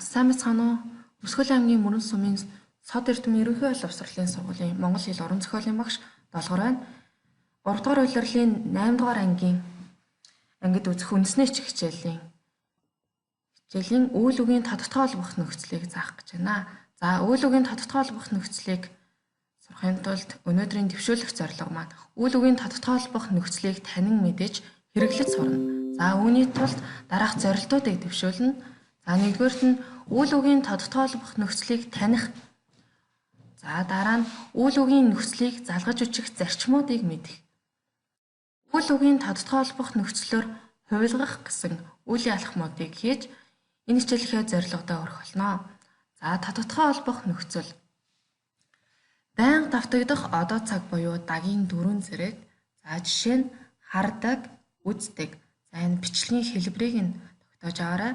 Сайн мэцхан уу? Өсгөл аймгийн Мөрөн сумын Сод Эрдэм ерөнхий боловсролын сургуулийн Монгол хэл уран зохиолын багш долгор байна. 3 дугаар улирлын 8 дугаар ангид үзэх үндэсний хичээлийн үйл үгийн тодтогтой холбох нөхцөлийг заах гэж байна. За, үйл үгийн тодтогтой холбох нөхцөлийг сурахын тулд өнөөдрийн дэвшүүлэх зорилго маань үйл үгийн тодтогтой холбох нөхцөлийг танин мэдэж хэрэглэж сурна. За, үүний тулд дараах зорилтуудыг дэвшүүлнэ. За, нэгдүгээрт нь үйл үгийн тодтогтой холбох нөхцөлийг таних. За, дараа нь үйл үгийн нөхцөлийг залгаж үчих зарчмуудыг мэдэх. Үйл үгийн тодтогтой холбох нөхцлөөр хувилгах гэсэн үйл ялхмуудыг хийж энэ хичээлийнхээ зорилгодоо хүрэх болно. За, тодтогтой холбох нөхцөл. Байнга давтагдах одоо цаг буюу daгийн дөрвөн зэрэг. За, жишээ нь хардаг, үздэг. За, энэ бичлэгийн хэлбэрийг нь тогтоож аваарай.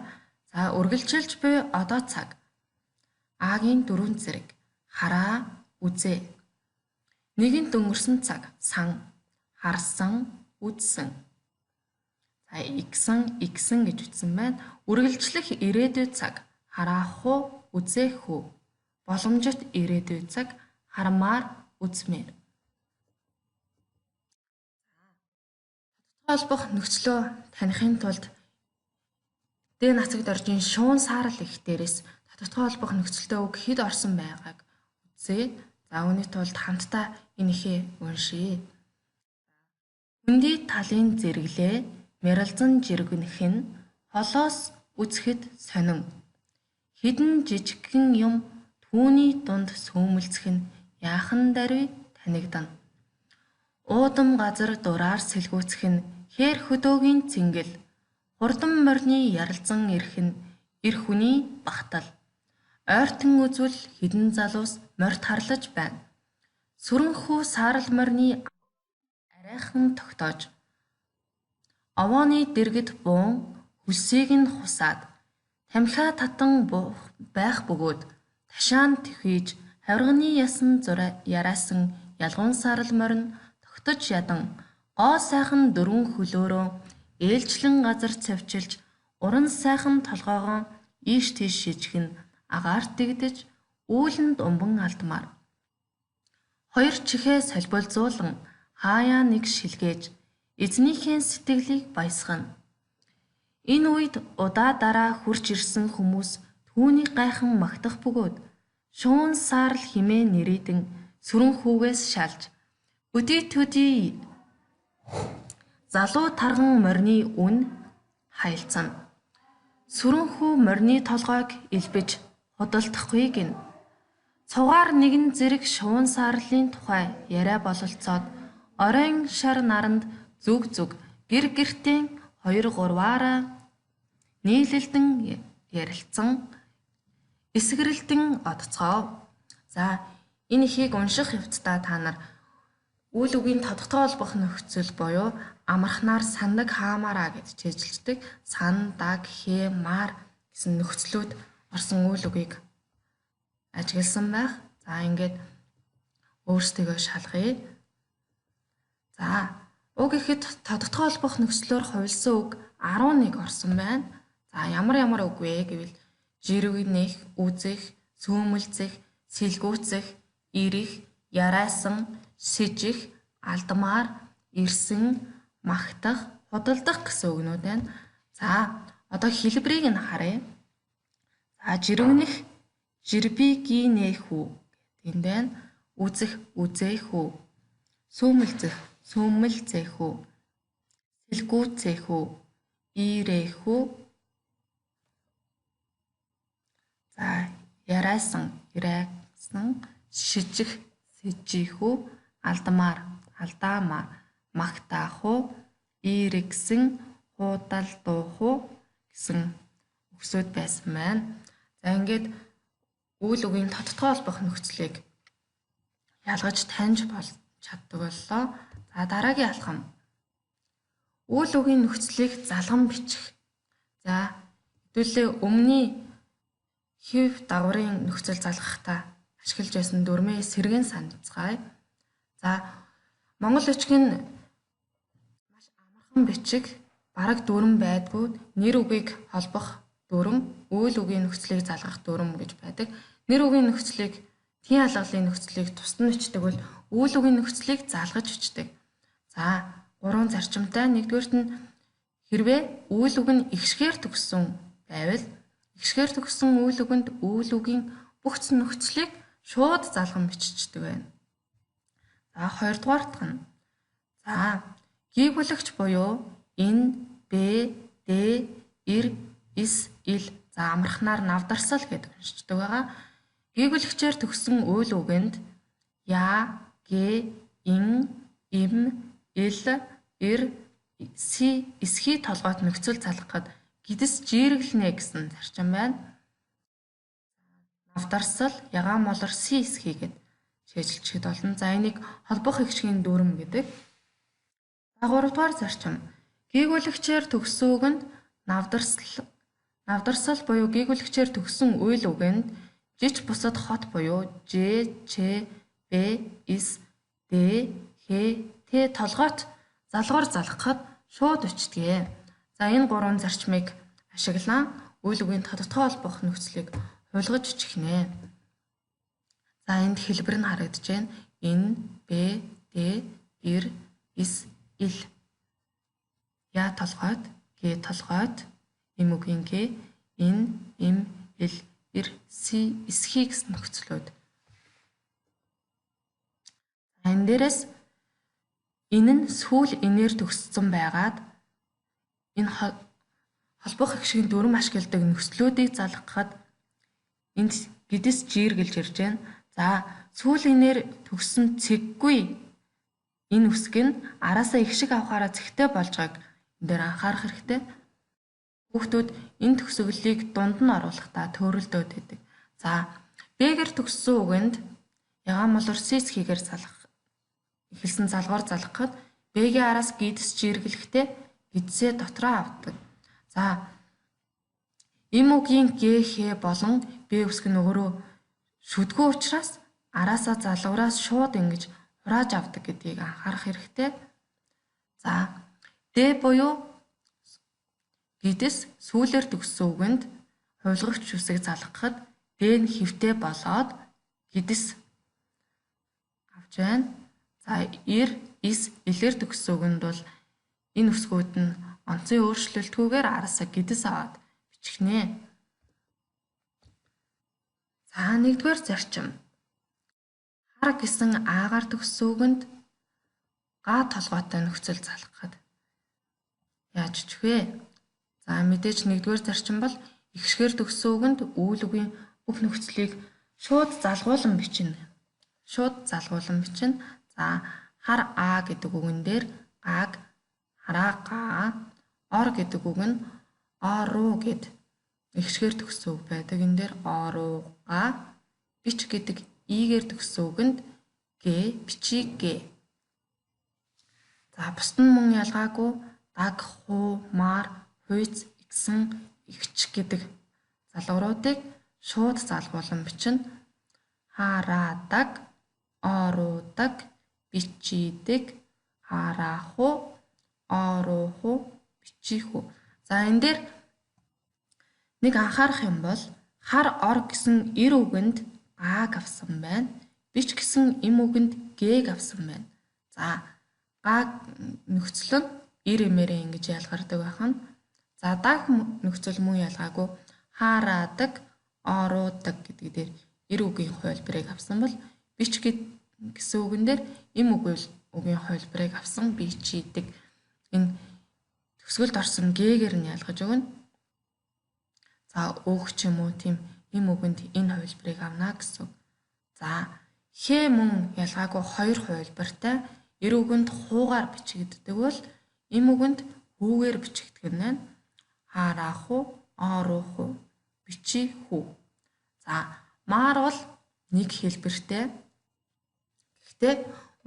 За, үргэлжилж буй одоо цаг. А-гийн дөрвөн зэрэг. Хараа, үзээ. Нэгэнт өнгөрсөн цаг. Сан. Харсан, үзсэн. За, игсэн гэж үтсэн байна. Үргэлжлэх ирээдүйн цаг. Хараах уу, үзээх үү. Боломжит ирээдүйн цаг. Хармаар, үзмээр. Тодтогтой холбох нөхцлөө таних тулд дээд нацагт оржин шуун саарал их дээрээс тодтогтой холбох нөхцөлтэй үг хэд орсон байгааг үзье. За, үүний тулд хамтдаа энийхээ уншийе. Хүндий талын зэрэглээ мяралзан жиргэнэх нь холоос үзэхэд сонин. Хэдэн жижигхэн юм түүний дунд сүүмэлцэх нь яахан даруй танигдана. Уудам газар дураар сэлгүүцэх нь хээр хөдөөгийн цэнгэл. Хурдан морины яралзан ирэх нь эр хүний багтал. Ойртон үзвэл хэдэн залуус морьт харлаж байна. Сүрэнхүү саарал морины арайхан тогтоож. Овооны дэргэд буун хөлсийг нь хусаад. Тамхиа татан байх бөгөөд ташаан төхийж хавирганы ясан яраасан ялгуун саарал морин тогтож ядан гоо сайхан дөрвөн хөлөөрөө ээлжлэн газар цавчилж уран сайхан толгоогоо ийш тийш шижгэн агаарт дэгдэж үүлэнд умбан алдмаар. Хоёр чихээ солболзуулан хаяа нэг шилгээж эзнийхээ сэтгэлийг баясгана. Энэ үед удаа дараа хурж ирсэн хүмүүс түүнийг гайхан магтах бөгөөд шуун саарл химээ нэрийдэн сүрэнхүүгээс шалж өдий төдий залуу тарган морины үн хаялцана. Сүрэнхүү морины толгойг элбэж худалдахгүй гин. Цугаар нэгэн зэрэг шуун саарлын тухай яриа бололцоод оройн шар наранд зүг гэр гертийн 2-3-аараа нийлэлдэн ярилцсан эсгэрэлтэн одцгоо. За, энэ ихийг унших явцдаа та нар үйл үгийн тодтогтой холбох нөхцөл буюу амархнаар сандаг хаамаараа гэж чийжилдэг сан, даг, хээ, маар гэсэн нөхцлүүд орсон үйл үгийг ажигласан байх. За, ингээд өөрсдөө шалгая. За, уг ихэд тодтогтой холбох нөхцлөөр хувилсан үг 11 орсон байна. За, ямар үг вэ гэвэл жиргэнэх, үзэх, сүүмэлзэх, сэлгүүцэх, ирэх, яраасан, сижих, алдмаар, ирсэн, магтах, худалдах гэсэн үгнүүд байна. За, одоо хэлбэрийг нь харъя. За, жиргэнэх, жирбигинэх үү гэдэнд байна. Үзэх, үзээх үү. Сүүмэлзэх, сүүмэлзэх үү. Сэлгүүцэх үү. Ирэх үү. За, яраасан, шижих, сижих үү. Алдмаар, алдаамаар, магтаах уу. Иргсэн, худалдах уу гэсэн үгсүүд байсан байна. За, ингээд үйл үгийн тодтогтой холбох нөхцөлийг ялгаж таньж чаддаг боллоо. За, дараагийн алхам. Үйл үгийн нөхцөлийг залган бичих. За, хэдүүлээ өмнөний хэв дагаврын нөхцөл залгахдаа ашиглаж байсан дүрмээ сэргэн санацгаая. За, Монгол бичгийн маш амархан бичиг бараг дүрм байдгүй нэр үгийг холбох дүрм, үйл үгийн нөхцөлийг залгах дүрм гэж байдаг. Нэр үгийн нөхцөлийг, тийн алгалын нөхцөлийг тусад нь бичдэг бол үйл үгийн нөхцөлийг залгаж бичдэг. За, 3 зарчимтай. Нэгдүгээрт нь хэрвээ үйл үг нь ихшгээр төгссөн байвал ихшгээр төгссөн үйл үгэнд үйл үгийн бүх нөхцөлийг шууд залган биччихдэг байна. За, 2 дугаарт нь. За, гийгүүлэгч буюу ин, бэ, дэ, ир, ис, ил за амархнаар навдарсал гэдээ уншиждаг байгаа. Гийгүүлэгчээр төгссөн үйл үгэнд я, гэ, ин, им, ил, ир, си, эсхий толгойд нөхцөл залгахад гидс жийрэглэнэ гэсэн зарчим байна. Навдарсал, ягаан молор, си эсхий гэд шийдэлчихэд болно. За, энийг холбох хэгшгийн дүрм гэдэг. За, 3 дугаар зарчим. Гийгүүлэгчээр төгссөн үгэнд навдарсал буюу гийгүүлэгчээр төгссөн үйл үгэнд жиж бусад хот буюу ж, ч, б, ис, д, х, т толгойт залгуур залгахад шууд бичдэг. За, энэ 3 зарчмыг ашиглан үйл үгийн тодотгой холбох нөхцөлийг хулгаж бичихнэ. За, энд хэлбэр нь харагдаж байна. Ин, бэ, дэ, ир, ис, ил. Я толгойд, г толгойд, им үгийн г, ин, им, ил, ир, си, эсхий гэсэн нөхцлүүд. Энэ дээрээс энэ нь сүүл инээр төгссөн байгаад энэ холбох хэгшгийн дүрм ашигладаг нөхцлүүдийг залгахад энд гидс жийргэлж ирж байна. За, сүүл инээр төгссөн цэггүй энэ үсэг нь араасаа их шиг авахаараа цэгтэй болж байгааг энэ дээр анхаарах хэрэгтэй. Хүүхдүүд энэ төгсгөлийг дунд нь оруулахдаа төөрөлдөөд байдаг. За, б-гэр төгссөн үгэнд ягаан молор сис хийгээр эхэлсэн залгуур залгахад б-гийн араас гидс жийргэлэхдээ гидсээ дотроо авдаг. За, им үгийн г, х болон б үсэг нь өөрөө шүдгүү учраас араасаа залгуураас шууд ингэж хурааж авдаг гэдгийг анхаарах хэрэгтэй. За, д буюу гидс сүүлээр төгссөн үгэнд хулгагч үсэг залгахад д нь хэвтэй болоод гидс авч байна. За, ир, ис, илэр төгссөн үгэнд бол энэ үсгүүд нь онцгийн өөрчлөлтгүйгээр араасаа гидс аваад бичихнэ. За, 1-р зарчим. Хар гэсэн аагаар төгссөн үгэнд га толгойтой нөхцөл залгахад яаж бичих вэ? За, мэдээж 1-р зарчим бол ихшгээр төгссөн үгэнд үйл үгийн бүх нөхцөлийг шууд залгуулan бичнэ. За, хар а гэдэг үгэн дээр гаг, хараа га, ор гэдэг үг нь оруу гэд ихшгээр төгссөн үг байдаг. Энэ дээр орууга, бич гэдэг игээр төгссөн үгэнд г, бичиг г. За, бусд нь мөн ялгаагүй даг, хуу, мар, хуйц, игсэн, игч гэдэг залгууруудыг шууд залгуулan бичнэ. Хараадаг, оруудаг, бичидэг, харааху, орууху, бичиху. За, энэ дээр нэг анхаарах юм бол хар ор гэсэн ир үгэнд гааг авсан байна. Бич гэсэн им үгэнд гийг авсан байна. За, гааг нөхцөл нь ир имээрээ ингэж ялгардаг байна. За, даг нөхцөл мөн ялгаагүй хараадаг, оруудаг гэдэг дээр ир үгийн хувилбарыг авсан бол бич гэсэн үгэн дээр им үгийн хувилбарыг авсан бичидэг. Энэ төгсгөлд орсон г-гээр нь ялгаж өгнө. За, өөх ч юм уу тийм им үгэнд энэ хувилбарыг авна гэсэн. За, х мөн ялгаагүй 2 хувилбартай. Ир үгэнд хуугаар бичигддэг бол им үгэнд хүүгээр бичигдэх нь байна. Харааху, орууху, бичиху. За, маар бол нэг хэлбэртэй. Гэхдээ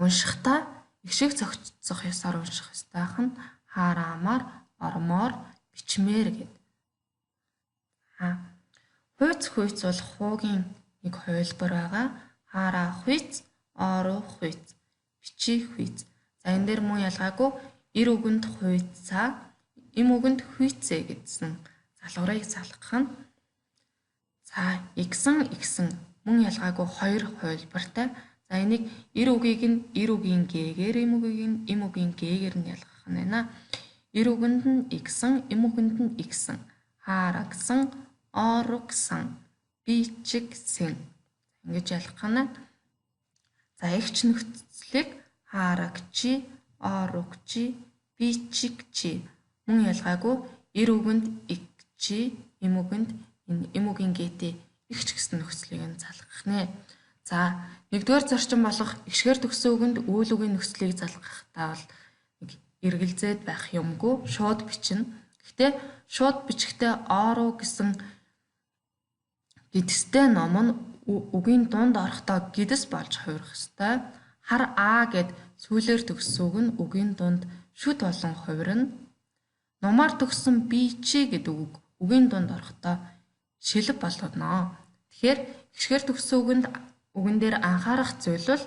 уншихдаа их шиг зохицох ёсоор унших ёстой хан хараамаар, ормоор, бичмээр гэд. Хуйц бол хуугийн нэг хувилбар байгаа. Хараа хуйц, оруу хуйц, бичи хуйц. За, энэ дээр мөн ялгаагүй ир үгэнд хуйцаа, им үгэнд хуйцээ гэдсэн залгуурыг залгах нь. За игсэн мөн ялгаагүй хоёр хувилбартай. За энийг эр үгийг нь эр үгийн гээгээр, эм үгийн гээгээр нь ялгах нь байна. Эр үгэнд нь игсэн, эм үгэнд нь игсэн, хаарагсан, оорогсан, бичигсэн. Ингэж ялгах нь. За эгч нөхцөлийг хаарагчи, оорогчи, бичигчи мөн ялгаагүй эр үгэнд игчи, эм үгэнд энэ эм үгийн гээтэй игч гэсэн нөхцөлийг нь залгах нэ. За нэгдүгээр зарчим болох эгшгээр төгссөн үгэнд үйл үгийн нөхцөлийг залгахтаа бол нэг эргэлзээд байх юмгүй шууд бичнэ. Гэхдээ шууд бичихтэй оороо гэсэн гидстэй ном нь үгийн дунд орохдоо гидс болж хувирах ёстой. Хар аа гэд сүүлээр төгссөн үг нь үгийн дунд шүд болон хувирна. Номоор төгссөн би чи гэдэг үг үгийн дунд орохдоо шилэг болгоно. Тэгэхээр эгшгээр төгссөн үгэн дээр анхаарах зүйл бол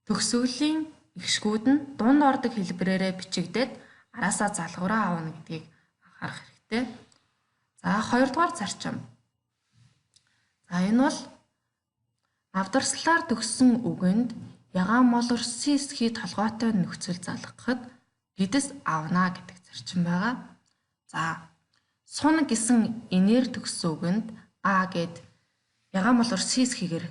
төгсгөлийн эгшгүүд нь дунд ордог хэлбэрээрээ бичигдээд араасаа залгуураа авна гэдгийг анхаарах хэрэгтэй. За хоёрдугаар зарчим. За энэ бол авдарслаар төгссөн үгэнд ягаан молор сисхий толгойтой нөхцөл залгахад гидс авна гэдэг зарчим байгаа. За сун гэсэн энээр төгссөн үгэнд а гэд ягаан молор сисхийгээр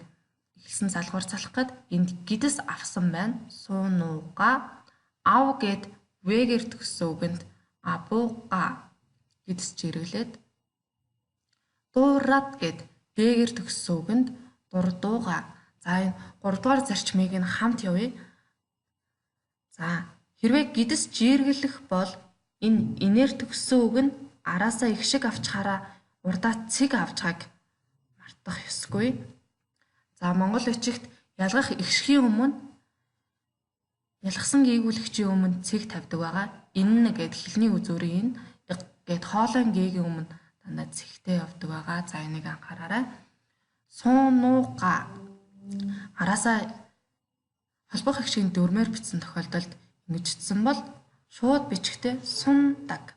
эхэлсэн залгуур залгахад энд гидс авсан байна. Суунууга ав гэд вэгээр төгссөн үгэнд абууга гидс жиргэлээд дуурат гэд дэгээр төгссөн үгэнд дурдууга. За энэ 3 дугаар зарчмыг нь хамт явъя. За хэрвээ гидс жиргэлэх бол энэ инээр төгссөн үг нь араасаа их шиг авчхаараа урдаа цэг авчгааг мартах ёсгүй. За Монгол бичигт ялгах эгшхийн өмнө ялгсан гээгүүлэгчийн өмнө цэг тавьдаг байгаа. Энэ гэд хэлний үзүүрийн гэд хоолойн гээгийн өмнө дандаа цэгтэй явдаг байгаа. За энийг анхаараарай. Суунууга араасаа холбох эгшийн дөрмээр бичсэн тохиолдолд ингэжсэн бол шууд бичгтээ сундаг.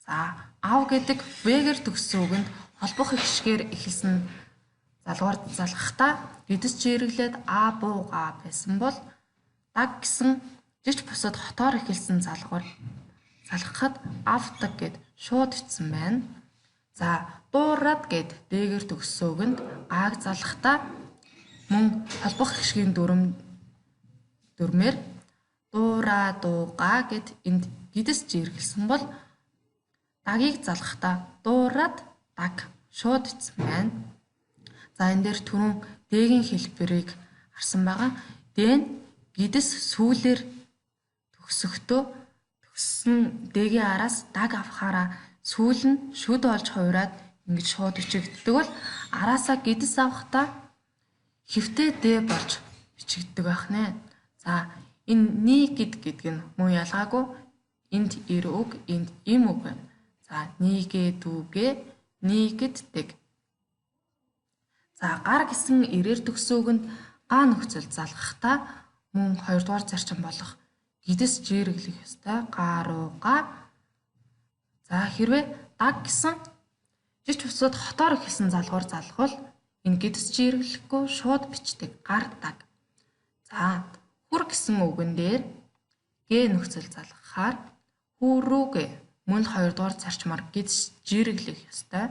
За ав гэдэг вэгээр төгссөн үгэнд холбох эгшгээр эхэлсэн залгуур залгахдаа гидс жиргэлээд а бууга байсан бол даг гэсэн жиж бусад хотоор эхэлсэн залгуур залгахад авдаг гэд шууд бичсэн байна. За дуурад гэд дэгээр төгссөн үгэнд ааг залгахдаа мөн холбох эгшгийн дөрмээр дуура дууга гэд энд гидс жиргэлсэн бол дагийг залгахдаа дуурад даг шууд бичсэн байна. За энэ дээр түрүүн дэгийн хэлбэрийг харсан байгаа. Дэ нь гидс сүүлээр төгсөхдөө төгссөн дэгийн араас даг авахаараа сүүл нь шүд болж хувираад ингэж шууд бичигддэг бол араасаа гидс авахдаа хэвтээ дэ болж бичигддэг байх нэ. За энэ нийгэд гэдэг нь мөн ялгаагүй энд эр үг, энд эм үг байна. За нийгээ дүүгээ нийгддэг. За гар гэсэн эрээр төгссөн үгэнд га нөхцөл залгахдаа мөн 2 дугаар зарчим болох гидс жиргэлэх ёстой. Гарууга. За хэрвээ даг гэсэн жиж бусад хотоор эхэлсэн залгуур залгавал энэ гидс жиргэлэхгүй шууд бичдэг. Гар даг. За хүр гэсэн үгэн дээр г нөхцөл залгахаар хүрүүгээ мөн 2 дугаар зарчмаар гидс жиргэлэх ёстой.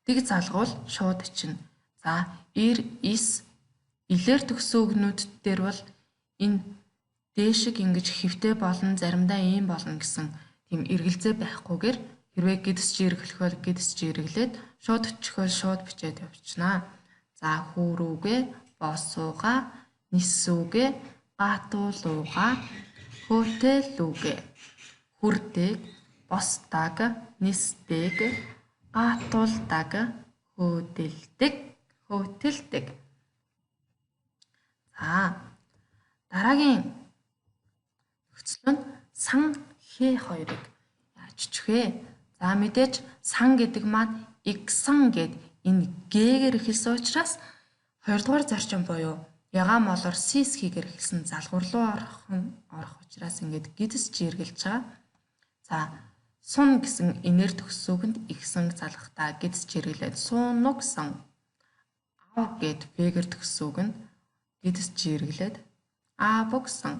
Тэг залгуул шууд чинь. За ир ис илээр төгссөн үгнүүд дээр бол энэ дээшиг ингэж хэвтэй болно, заримдаа ийм болно гэсэн тийм эргэлзээ байхгүйгээр хэрвээ гидс жиргэлэх бол гидс жиргэлээд шууд өчгөл шууд бичээд явчихна. За хүүрүүгээ босууга нисүүгээ гатуулууга хөтэлүүгээ хүрдэг босдаг нисдэг гатуулдаг хөөтэлдэг. За дараагийн нөхцөл нь сан хэ хоёрыг яаж чвэ? За мэдээж сан гэдэг маань игсан гэд энэ гээгээр эхэлсэн учраас 2 дугаар зарчим буюу ягаан молоор сисхийгээр эхэлсэн залгуур руу орох учраас ингээд гидс жиргэлж байгаа. За Сун гэсэн инээр төгссөн үгэнд игсэн залгахдаа гэдс жиргэлээд сунугсан. Ав гэд бэгэр төгссөн үгэнд гэдс жиргэлээд аавгсан.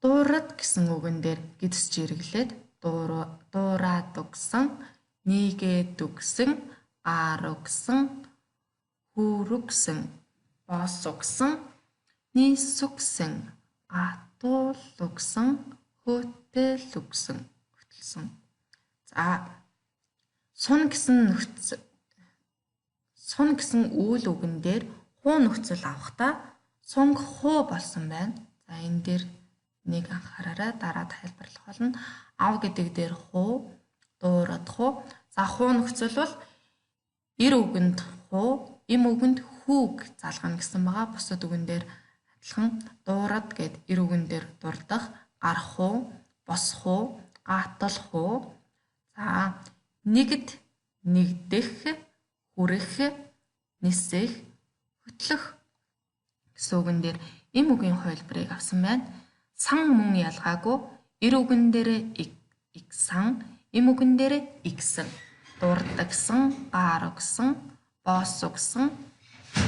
Дуурад гэсэн үгэн дээр гэдс жиргэлээд дуураад өгсөн. Нийгээд өгсөн. Аарugсан. Хүрүгсэн. Боосугсан. Нийсүгсэн. Гатуулугсан. Хөтэлүгсэн. Хөтөлсөн. За сун гэсэн үйл үгэн дээр хуу нөхцөл авахдаа сунг хуу болсон байна. За энэ дээр нэг анхаараарай. Дараа тайлбарлах болно. Ав гэдэг дээр хуу, дуурад хуу. За хуу нөхцөл бол эр үгэнд хуу, им үгэнд хүүг залгана гэсэн байгаа. Бусад үгэн дээр адилхан дуурад гэд эр үгэн дээр дурдах, гарах хуу, босох хуу, гатал хуу. За нэгд, нэгдэх, хүрэх, нисэх, хөтлөх гэсэн үгэн дээр им үгийн хувилбарыг авсан байна. Сан мөн ялгаагүй эр үгэн дээр игсан, им үгэн дээр игсэн, дурдагсан, гааргсан, боосугсан,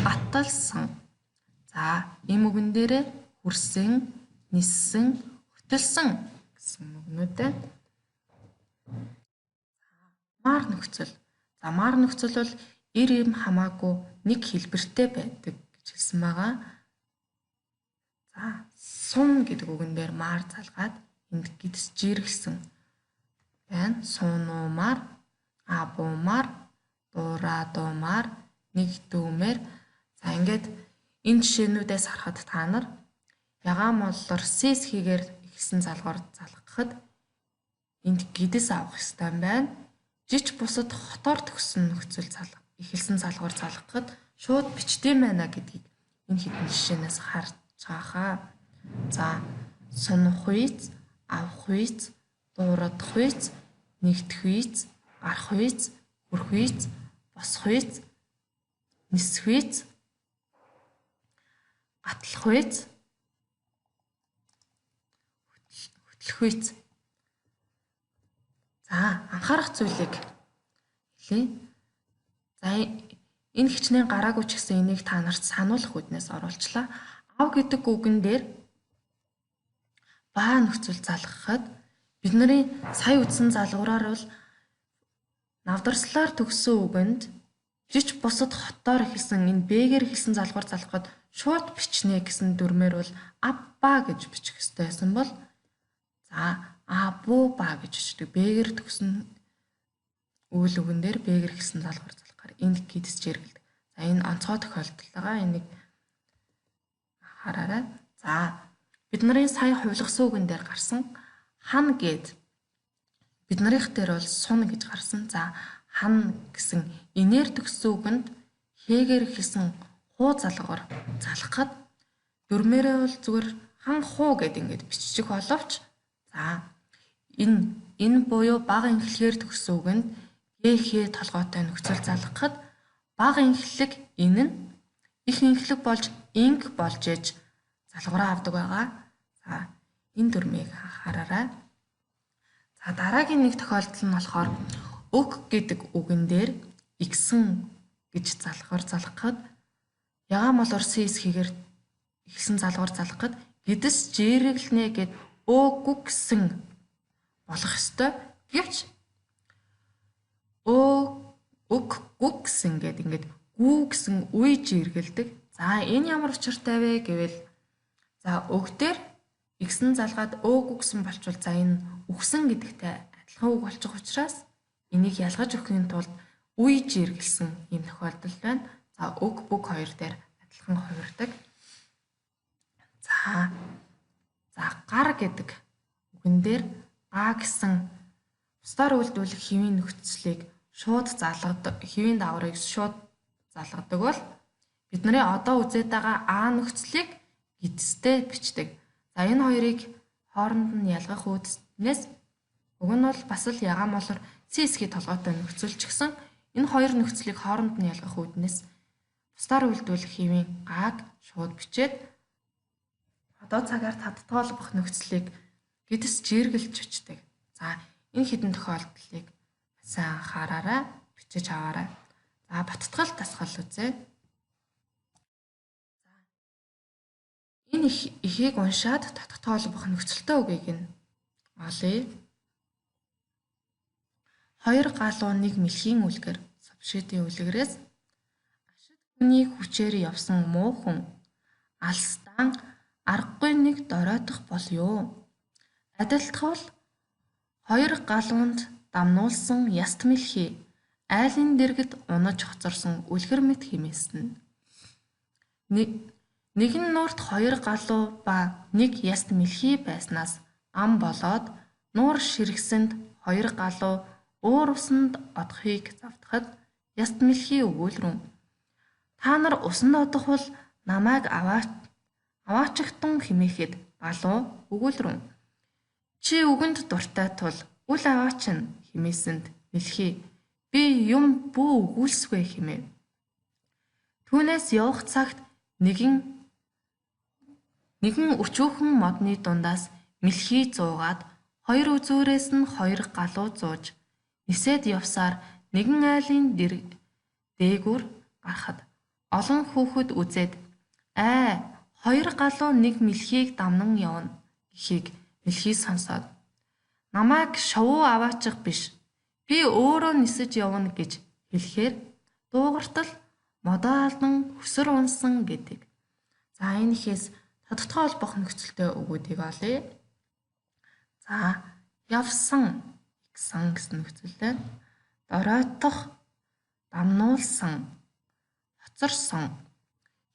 гаталсан. За им үгэн дээр хүрсэн, ниссэн, хөтөлсөн гэсэн үгнүүд байна. Маар нөхцөл. За маар нөхцөл бол эр им хамаагүй нэг хэлбэртэй байдаг гэж хэлсэн байгаа. За сун гэдэг үгэн дээр маар залгаад энд гэдс жиргэлсэн байна. Сунуумаар, абуумаар, дураадуумаар, нэгдүүмээр. За ингээд энэ жишээнүүдээс харахад та нар ягаан моллоор сэс хийгээр ихсэн залгуур залгахад энд гэдс авах ёстой байна. Жиж бусад хотоор төгссөн нөхцөл ихэлсэн залгуур залгахад шууд бичдэм байна гэдгийг энэ хэдэн жишээнээс харж байгаа. За сунах үйц, авах үйц, дуурах үйц, нэгдэх үйц, гарах үйц, хүрэх үйц, босох үйц, нисэх үйц, гатлах үйц, хөтлөх үйц. За анхаарах зүйлийг хэлье. За энэ хичнээн гараагүй ч гэсэн энийг та нарт сануулах үднээс оруулчлаа. Ав гэдэг үгэн дээр баа нөхцөл залгахад бидний сая үтсэн залгуураар бол навдарслаар төгссөн үгэнд жиж бусад хотоор эхэлсэн энэ бэгээр эхэлсэн залгуур залгахад шууд бичнэ гэсэн дүрмээр бол абба гэж бичих ёстой байсан бол за абуба гэж бичдэг. Бэгээр төгсөн үйл үгэн дээр бэгээр эхэлсэн залгуур залгахаар энд гэдс жиргэлдэг. За энэ онцгой тохиолдол байгаа. Энийг хараарай. За бидний сая хувилгасан үгэн дээр гарсан хан гэд биднийх дээр бол сун гэж гарсан. За хан гэсэн инээр төгссөн үгэнд хээгээр эхэлсэн хуу залгуур залгахад дүрмээрээ бол зүгээр хан хуу гэд ингэж биччих боловч за энэ буюу бага инхлэгээр төгссөн үгэнд гээхээ толгойтой нөхцөл залгахад бага инхлэг энэ нь их инхлэг болж инг болж ээж залгуураа авдаг байгаа. За энэ дүрмийг хараарай. За дараагийн нэг тохиолдол нь болохоор өг гэдэг үгэн дээр игсэн гэж залгуур залгахад ягаан молоор сэс хийгээр ихсэн залгуур залгахад гэдс жиргэлнэ гэд өөгүгсэн болох ёстой. Гэвч өггүгсэн гэд ингээд гүү гэсэн үе жиргэлдэг. За энэ ямар учиртай вэ гэвэл за өг дээр игсэн залгаад өөгүгсэн болчвол за энэ үгсэн гэдэгтэй адилхан үг болчих учраас энийг ялгаж өгөхийн тулд үе жиргэлсэн юм тохиолдол байна. За өг бүг хоёр дээр адилхан хувирдаг. За гар гэдэг үгэн дээр га гэсэн бусдаар үйлдвэрлэх хэвийн нөхцөлийг шууд залгадаг, хэвийн дааврыг шууд залгадаг бол бидний одоо үзээд байгаа а нөхцөлийг гэдстэй бичдэг. За энэ хоёрыг хооронд нь ялгах үүднээс уг нь бол бас л ягаан молор CSG толгойтой нөхцөл ч гэсэн энэ хоёр нөхцөлийг хооронд нь ялгах үүднээс бусдаар үйлдвэрлэх хэвийн гааг шууд бичээд одоо цагаар тодтоолбох нөхцөлийг гэдс жиргэлж очдог. За Энэ хэдэн тохиолдлыг сайн анхаараарай, бичиж аваарай. За баттгал дасгал үзье. Энэ эхийг уншаад татгтай холбох нөхцөлтэй үгийг нь олъё. Хоёр галуу нэг мэлхийн үлгэр сувшидын үлгэрээс ашид хүний хүчээр явсан муу хүн алсдаан аргагүй нэг доройтох болё. Адилтгал хоёр галуунд дамнуулсан яст мэлхий айлын дэргэд унаж хоцорсон үлгэр мэт хэмээсэн. Нэгэн нуурт хоёр галуу ба нэг яст мэлхий байснаас ам болоод нуур ширгсэнд хоёр галуу өөр усанд одохыг завдахад яст мэлхий өгүүлрэн. Та нар усанд одохвол намайг аваачигтан хэмээхэд балуу өгүүлрэн. Чи үгэнд дуртай тул үл аваачин хэмээсэнд мэлхий би юм бүү өгүүлсвэ хэмэв. Түүнээс явах цагт нэгэн өчүүхэн модны дундаас мэлхий зуугаад хоёр үзүүрээс нь хоёр галуу зууж нисээд явсаар нэгэн айлын дээгүүр гарахад олон хүүхэд үзээд хоёр галуу нэг мэлхийг дамнан явна гэхийг мэлхий сонсоод намайг шувуу аваачих биш би өөрөө нисэж явна гэж хэлэхээр дуугартал модоо алдан хөсөр унсан гэдэг. За энэхээс тодотгой холбох нөхцөлтэй өгүүдийг олъё. За явсан гэсэн нөхцөлтэй доройтох, дамнуулсан, хоцорсон,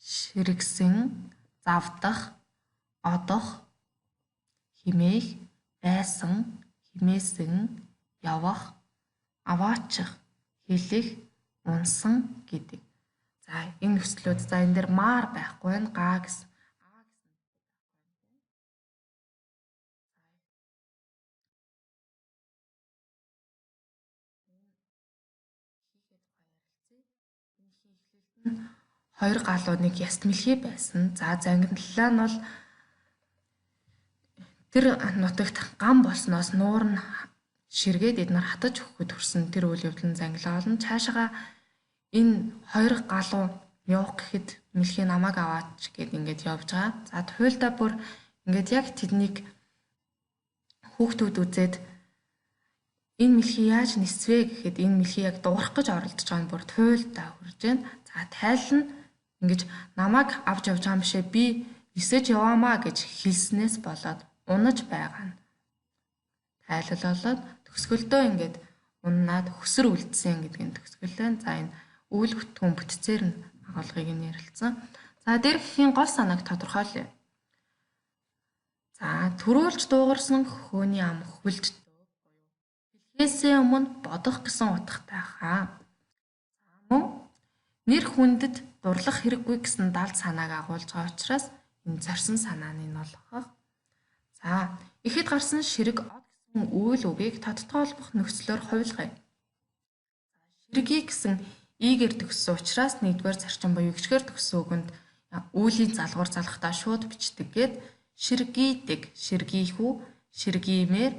ширгсэн, завдах, одох, химээх, байсан, химээсэн, явах, аваачих, хэлэх, унсан гэдэг. За энэ нөхцлүүд энэ дээр маар байхгүй байна. Гаа гэсэн. Хоёр галуу нэг яст мэлхий байсан. За зангидлаа нь бол тэр нутагт гам болсноос нуур нь ширгээд эднэр хатаж өгөхөд хүрсэн тэр үйл явдлын зангилаа олон цаашаага энэ хоёр галуу явах гэхэд мэлхий намайг аваач гэд ингээд явж байгаа. За туйлдаа бүр ингээд яг тэднийг хүүхдүүд үзээд энэ мэлхий яаж нисвэ гэхэд энэ мэлхий яг дуурах гэж оролдож байгаа нь бүр туйлдаа хүрж байна. За тайлна ингэж намайг авч явж байгаа юм бишээ би нисэж яваамаа гэж хэлснээс болоод унаж байгаа нь тайлал болоод төгсгөлдөө ингээд унаад хөсөр үлдсэн гэдэг нь төгсгөлөө. За энэ үйл бүтгэн бүтцээр нь агуулгыг нь ярилцсан. За дээрхийн гол санааг тодорхойлъё. За төрүүлж дуугарсан хөөний ам хөвөлж хэлхээсээ өмнө бодох гэсэн утгатай хаа. За мөн нэр хүндэд дурлах хэрэггүй гэсэн далд санааг агуулж байгаа учраас энэ зорьсон санааны нь болгох. За ихэд гарсан ширэг од гэсэн үйл үгийг тодтгой холбох нөхцлөөр хувилгая. Ширгийг гэсэн ийгээр төгссөн учраас нэгдүгээр зарчим буюу эгчгээр төгссөн үгэнд үүлийн залгуур залгахдаа шууд бичдэг гээд ширгийдэг, ширгийхүү, ширгиймээр,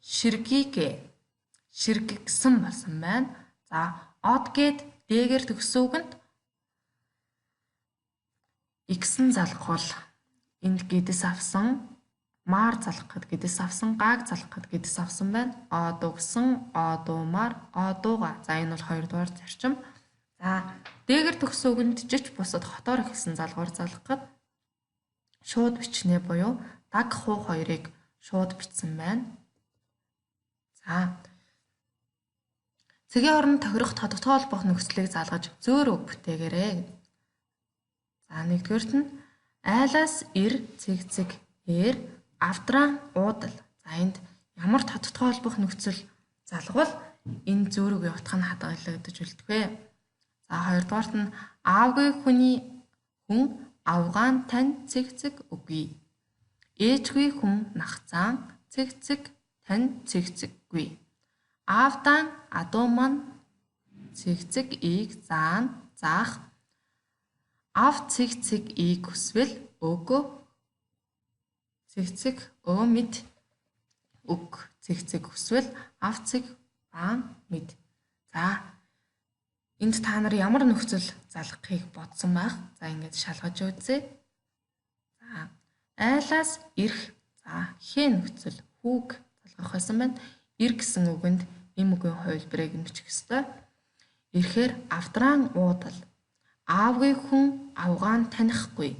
ширгийгэ, ширгэгсэн болсон байна. За од гээд дээгээр төгссөн үгэнд иксэн залгуул энд гэдэс авсан маар залгахад гэдэс авсан гааг залгахад гэдэс авсан байна. Од өгсөн, од уумаар, од ууга. За энэ бол хоёрдугаар зарчим. За дээгээр төгссөн үгэнд жиж бусад хотоор ихсэн залгуур залгахад шууд бичнэ буюу даг хуу хоёрыг шууд бичсэн байна. За цэгийн орон тохирох тодотгой холбох нөхцөлийг залгаж зөөр үг бүтээгээрэй. За нэгдүгээрт нь айлаас ир цэг ээр авдраа уудал. За энд ямар тодотгой холбох нөхцөл залгавал энэ зөөр үг явуулах нь хадгалагдаж үлдэх вэ? За хоёрдугаарт нь аавгүй хүн авгаан тань цэг үгүй. Ээжгүй хүн нахцаан цэг тань цэггүй. Аавдаан адуу маань цэг ийг заан заах. Ав цэг ийг хүсвэл өөгөө цэг өө мэд үг. цэг хүсвэл ав цэг баан мэд. За энд та нар ямар нөхцөл залгахыг бодсон байх? За ингэж шалгаж үзье. За айлаас ирэх. За хээ нөхцөл хүүг залгах байсан байна. Ир гэсэн үгэнд эм үгийн хувилбарыг нь бичих ёстой. Ирэхээр авдран уудал. Аавгүй хүн авгаан танихгүй.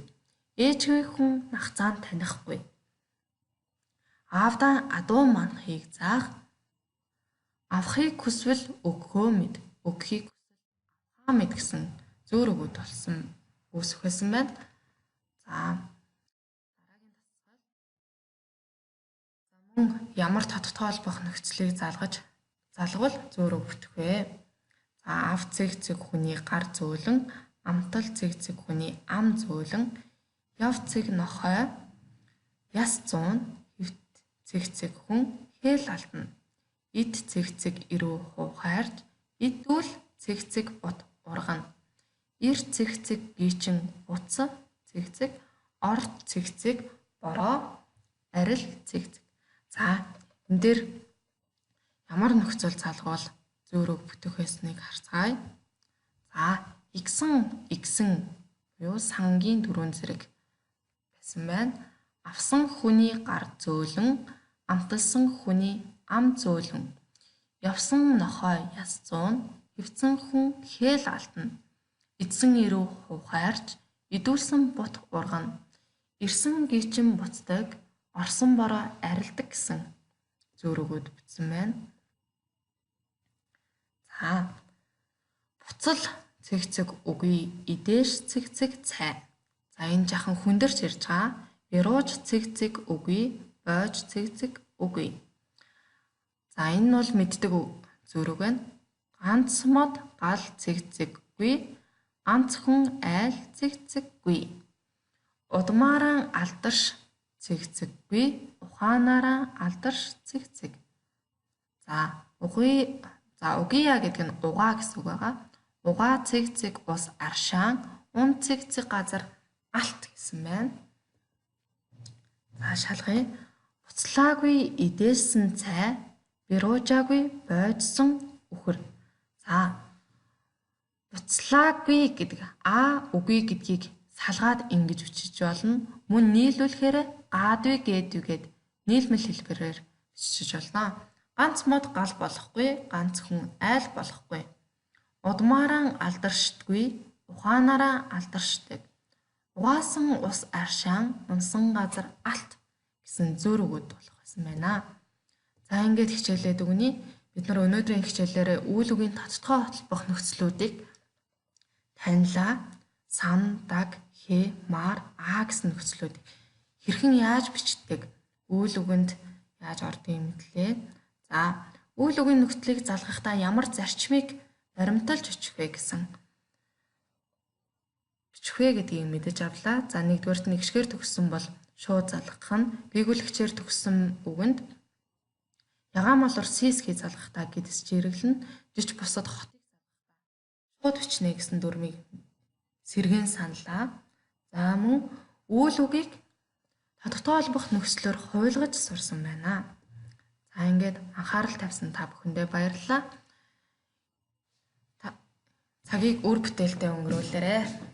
Ээжгүй хүн нахцаан танихгүй. Аавдаа адуу манхыг заах. Авахыг хүсвэл өгөхөө мэд. Өгөхийг хүсвэл авахаа мэд гэсэн зөөр өгүүд болсон үүсэх байсан байна. За дараагийн дасгал. За мөн ямар тодорхой холбох нөхцөлийг залгавал зөөр үг бүтэх вэ? За ав цэг хүний гар зөөлөн, амтал цэг хүний ам зөөлөн, яв цэг нохой, яс зуун, хевт цэг хүн хээл алдна. Ид цэг ирүү хуухайрч, идүүл цэг бут ургана. Ир цэг гийчин буц цэг, орд цэг бороо, арил цэг. За энэ дээр ямар нөхцөл залгавал зөөр үг бүтэх байсныг харцгаая. За игсэн буюу сангийн дөрвөн зэрэг байсан байна. Авсан хүний гар зөөлөн, амталсан хүний ам зөөлөн, явсан нохой яс зуун, хевцэн хүн хээл алдна. Идсэн ирүү хуухайрч, идүүлсэн бут ургана. Ирсэн гийчин буцдаг, орсон бороо арилдаг гэсэн зөөр өгүүд бичсэн байна. За буцал цэг үгүй, идээш цэг цай. За энэ жахан хүндэрч ирж байгаа. Бирууж цэг үгүй, бойж цэг үгүй. За энэ нь бол мэддэг зөөр үг байна. Ганц мод гал цэггүй, ганц хүн айл цэггүй. Удмаараа алдарш цэггүй, ухаанаараа алдарш цэг. За угия гэдэг нь угаа гэсэн үг байгаа. Угаа цэг ус аршаан, ун цэг газар алт гэсэн байна. За шалгая. Буцлаагүй идээсэн цай, бируужаагүй бойдсон үхэр. За буцлаагүй гэдэг үгүй гэдгийг салгаад ингэж бичиж болно. Мөн нийлүүлэхээр гадгүй гэдвгээд нийлмэл хэлбэрээр бичиж болно. Ганц мод гал болохгүй, ганц хүн айл болохгүй. Удмаараа алдаршдаггүй, ухаанаараа алдаршдаг. Угаасан ус аршаан, унсан газар алт гэсэн зөөр өгүүд болох байсан байна. За ингээд хичээлээд өгнө. Бид нар өнөөдрийн хичээлээр үйл үгийн тодтогоо холбох нөхцлүүдийг танилаа. Сан, даг, хэ, мар, гэсэн нөхцлүүд хэрхэн яаж бичдэг, үйл үгэнд яаж ордгийг мэдлээ. За үйл үгийн нөхцөлийг залгахдаа ямар зарчмыг баримталж бичих вэ гэдгийг мэдэж авлаа. За нэгдүгээрт нэгшгээр төгссөн бол шууд залгах нь, биегүүлэгчээр төгссөн үгэнд ягаан малуур сийсхий залгахдаа гэдэс жирэглэн жиж бусад хотыг залгахдаа шууд бичнэ гэсэн дүрмийг сэргэн саналаа. За мөн үйл үгийг тодтогоо холбох нөхцлөөр хувилгаж сурсан байна. За ингээд анхаарал тавьсан та бүхэндээ баярлалаа. Цагийг үр бүтээлтэй өнгөрүүлээрэй.